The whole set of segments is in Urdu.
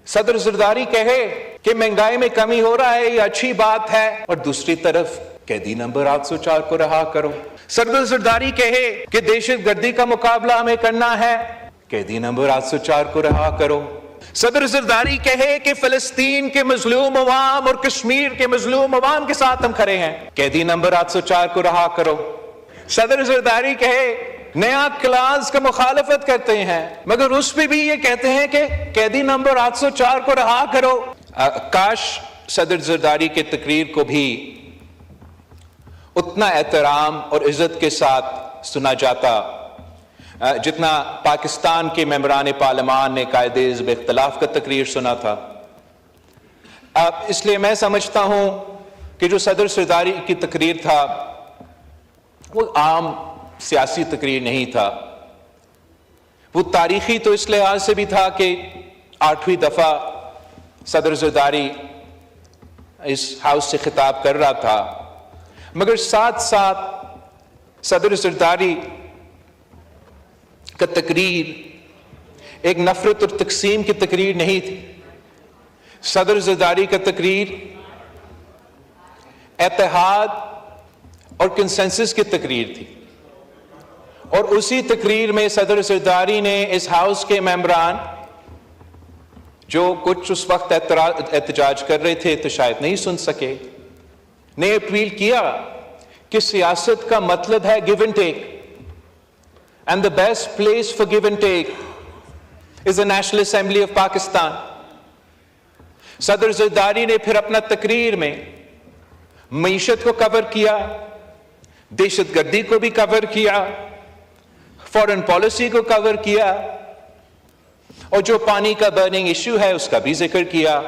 صدر زرداری کہے کہ مہنگائی میں کمی ہو رہا ہے، یہ اچھی بات ہے، اور دوسری طرف قیدی نمبر 804 کو رہا کرو۔ صدر زرداری کہے کہ دہشت گردی کا مقابلہ ہمیں کرنا ہے، قیدی نمبر 804 کو رہا کرو۔ صدر زرداری کہے کہ فلسطین کے مظلوم عوام اور کشمیر کے مظلوم عوام کے ساتھ ہم کھڑے ہیں، قیدی نمبر 804 کو رہا کرو۔ صدر زرداری کہے نیا کلاس کا مخالفت کرتے ہیں، مگر اس پہ بھی یہ کہتے ہیں کہ قیدی نمبر 804 کو رہا کرو۔ کاش صدر زرداری کے تقریر کو بھی اتنا احترام اور عزت کے ساتھ سنا جاتا جتنا پاکستان کے ممبران پارلیمان نے قائد حزب اختلاف کا تقریر سنا تھا۔ اس لیے میں سمجھتا ہوں کہ جو صدر زرداری کی تقریر تھا وہ عام سیاسی تقریر نہیں تھا، وہ تاریخی تو اس لحاظ سے بھی تھا کہ 8ویں دفعہ صدر زرداری اس ہاؤس سے خطاب کر رہا تھا، مگر ساتھ ساتھ صدر زرداری کا تقریر ایک نفرت اور تقسیم کی تقریر نہیں تھی۔ صدر زرداری کا تقریر اتحاد اور کنسنسس کی تقریر تھی، اور اسی تقریر میں صدر زرداری نے اس ہاؤس کے ممبران جو کچھ اس وقت احتجاج کر رہے تھے تو شاید نہیں سن سکے، نے اپیل کیا کہ سیاست کا مطلب ہے give and take, and the best place for give and take is the National Assembly of Pakistan۔ صدر زرداری نے پھر اپنا تقریر میں معیشت کو کور کیا، دہشت گردی کو بھی کور کیا، فورن پالیسی کو کور کیا، اور جو پانی کا برننگ ایشو ہے اس کا بھی ذکر کیا۔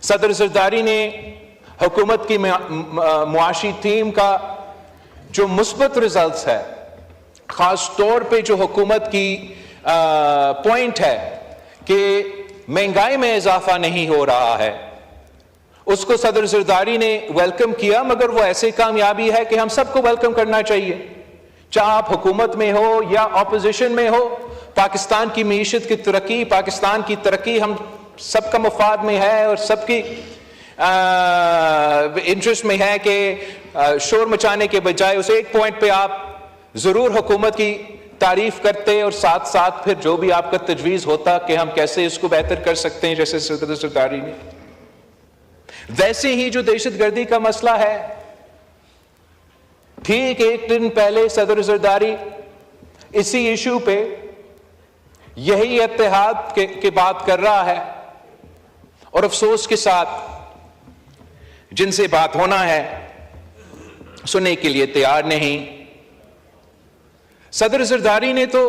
صدر زرداری نے حکومت کی معاشی ٹیم کا جو مثبت ریزلٹس ہے، خاص طور پہ جو حکومت کی پوائنٹ ہے کہ مہنگائی میں اضافہ نہیں ہو رہا ہے، اس کو صدر زرداری نے ویلکم کیا، مگر وہ ایسی کامیابی ہے کہ ہم سب کو ویلکم کرنا چاہیے، چاہے آپ حکومت میں ہو یا اپوزیشن میں ہو۔ پاکستان کی معیشت کی ترقی، پاکستان کی ترقی ہم سب کا مفاد میں ہے اور سب کی انٹرسٹ میں ہے کہ شور مچانے کے بجائے اس ایک پوائنٹ پہ آپ ضرور حکومت کی تعریف کرتے اور ساتھ ساتھ پھر جو بھی آپ کا تجویز ہوتا کہ ہم کیسے اس کو بہتر کر سکتے ہیں، جیسے صدر زرداری نے۔ ویسے ہی جو دہشت گردی کا مسئلہ ہے، ٹھیک ایک دن پہلے صدر زرداری اسی ایشو پہ یہی اتحاد کی بات کر رہا ہے، اور افسوس کے ساتھ جن سے بات ہونا ہے سننے کے لیے تیار نہیں۔ صدر زرداری نے تو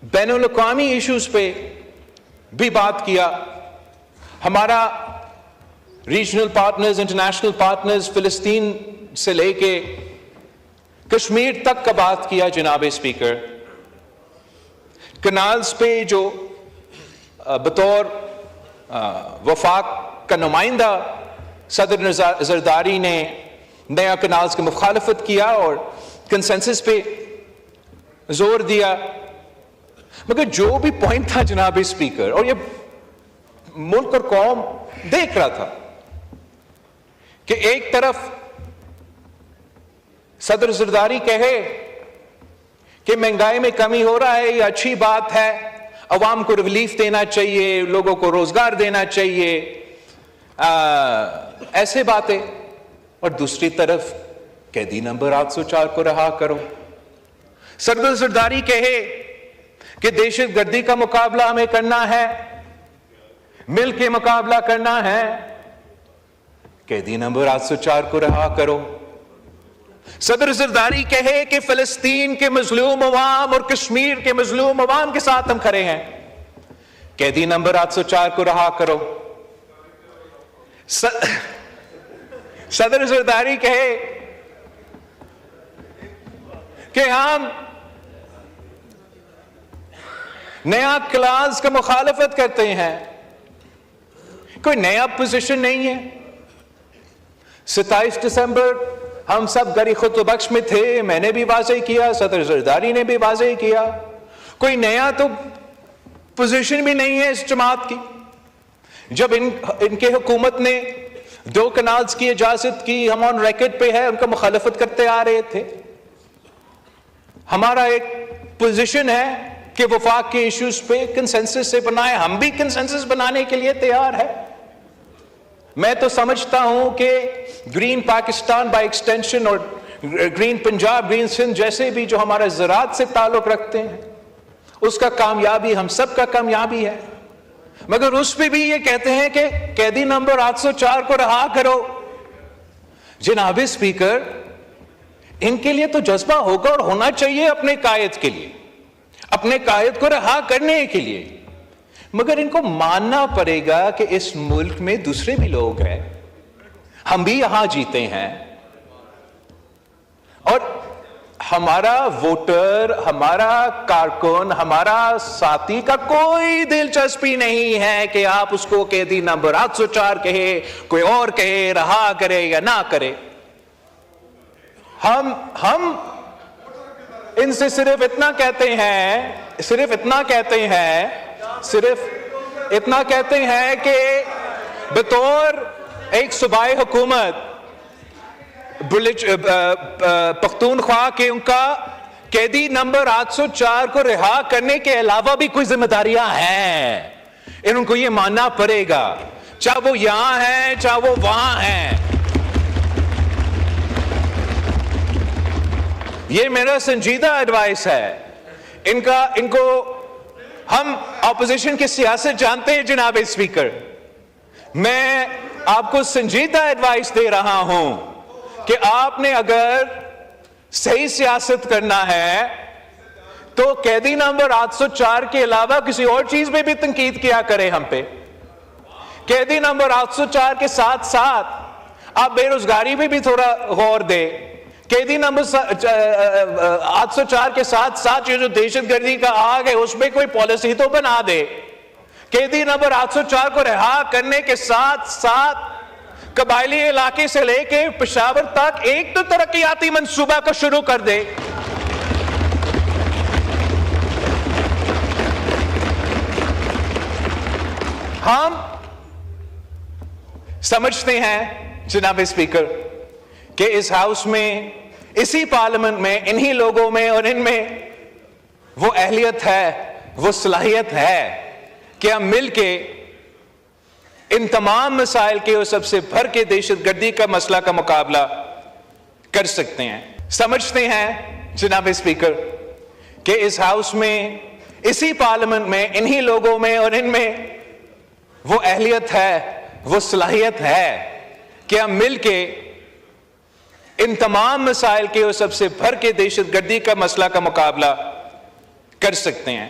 بین الاقوامی ایشوز پہ بھی بات کیا، ہمارا ریجنل پارٹنرز، انٹرنیشنل پارٹنرز، فلسطین سے لے کے کشمیر تک کا بات کیا۔ جناب اسپیکر، کنالز پہ جو بطور وفاق کا نمائندہ صدر زرداری نے نیا کنالز کی مخالفت کیا اور کنسنسس پہ زور دیا، مگر جو بھی پوائنٹ تھا جناب اسپیکر، اور یہ ملک اور قوم دیکھ رہا تھا کہ ایک طرف صدر زرداری کہے کہ مہنگائی میں کمی ہو رہا ہے، یہ اچھی بات ہے، عوام کو ریلیف دینا چاہیے، لوگوں کو روزگار دینا چاہیے، ایسے باتیں، اور دوسری طرف قیدی نمبر 804 کو رہا کرو۔ صدر زرداری کہے کہ دہشت گردی کا مقابلہ ہمیں کرنا ہے، مل کے مقابلہ کرنا ہے، قیدی نمبر 804 کو رہا کرو۔ صدر زرداری کہے کہ فلسطین کے مظلوم عوام اور کشمیر کے مظلوم عوام کے ساتھ ہم کھڑے ہیں، قیدی نمبر 804 کو رہا کرو۔ صدر زرداری کہے کہ ہم نیا کلاس کا مخالفت کرتے ہیں، کوئی نیا پوزیشن نہیں ہے۔ 27 دسمبر ہم سب گری خطبہ بخش میں تھے، میں نے بھی واضح کیا، صدر زرداری نے بھی واضح کیا، کوئی نیا تو پوزیشن بھی نہیں ہے اس جماعت کی. جب ان کے حکومت نے 2 کنالز کی اجازت کی، ہم آن ریکارڈ پہ ہے ان کا مخالفت کرتے آ رہے تھے. ہمارا ایک پوزیشن ہے کہ وفاق کے ایشوز پہ کنسنسس سے بنائے، ہم بھی کنسنسس بنانے کے لیے تیار ہے. میں تو سمجھتا ہوں کہ گرین پاکستان بائی ایکسٹینشن اور گرین پنجاب، گرین سندھ جیسے بھی جو ہمارے زراعت سے تعلق رکھتے ہیں، اس کا کامیابی ہم سب کا کامیابی ہے. مگر اس پہ بھی یہ کہتے ہیں کہ قیدی نمبر 804 کو رہا کرو. جناب اسپیکر، ان کے لیے تو جذبہ ہوگا اور ہونا چاہیے اپنے قائد کے لیے، اپنے قائد کو رہا کرنے کے لیے، مگر ان کو ماننا پڑے گا کہ اس ملک میں دوسرے بھی لوگ ہیں، ہم بھی یہاں جیتے ہیں، اور ہمارا ووٹر، ہمارا کارکن، ہمارا ساتھی کا کوئی دلچسپی نہیں ہے کہ آپ اس کو قیدی نمبر 804 کہے، کوئی اور کہے، رہا کرے یا نہ کرے. ہم ان سے صرف اتنا کہتے ہیں کہ بطور ایک صوبائی حکومت پختونخوا کے ان کا قیدی نمبر 804 کو رہا کرنے کے علاوہ بھی کوئی ذمہ داریاں ہیں. ان کو یہ ماننا پڑے گا، چاہے وہ یہاں ہیں چاہے وہ وہاں ہیں. یہ میرا سنجیدہ ایڈوائس ہے. ان کو ہم اپوزیشن کی سیاست جانتے ہیں جناب اسپیکر. میں آپ کو سنجیدہ ایڈوائس دے رہا ہوں کہ آپ نے اگر صحیح سیاست کرنا ہے تو قیدی نمبر 804 کے علاوہ کسی اور چیز میں بھی تنقید کیا کرے ہم پہ. قیدی نمبر 804 کے ساتھ ساتھ آپ بے روزگاری پہ بھی تھوڑا غور دے. قیدی نمبر 804 کے ساتھ ساتھ یہ جو دہشت گردی کا آگ ہے اس میں کوئی پالیسی تو بنا دے. قیدی نمبر 804 کو رہا کرنے کے ساتھ ساتھ قبائلی علاقے سے لے کے پشاور تک ایک تو ترقیاتی منصوبہ کو شروع کر دے. ہم سمجھتے ہیں جناب اسپیکر کہ اس ہاؤس میں، اسی پارلیمنٹ میں، انہی لوگوں میں اور ان میں وہ اہلیت ہے، وہ صلاحیت ہے کہ ہم مل کے ان تمام مسائل کے اور سب سے بڑھ کے دہشت گردی کا مسئلہ کا مقابلہ کر سکتے ہیں. سمجھتے ہیں جناب اسپیکر کہ اس ہاؤس میں، اسی پارلیمنٹ میں، انہی لوگوں میں اور ان میں وہ اہلیت ہے، وہ صلاحیت ہے کہ ہم مل کے ان تمام مسائل کے اور سب سے بڑھ کے دہشت گردی کا مسئلہ کا مقابلہ کر سکتے ہیں.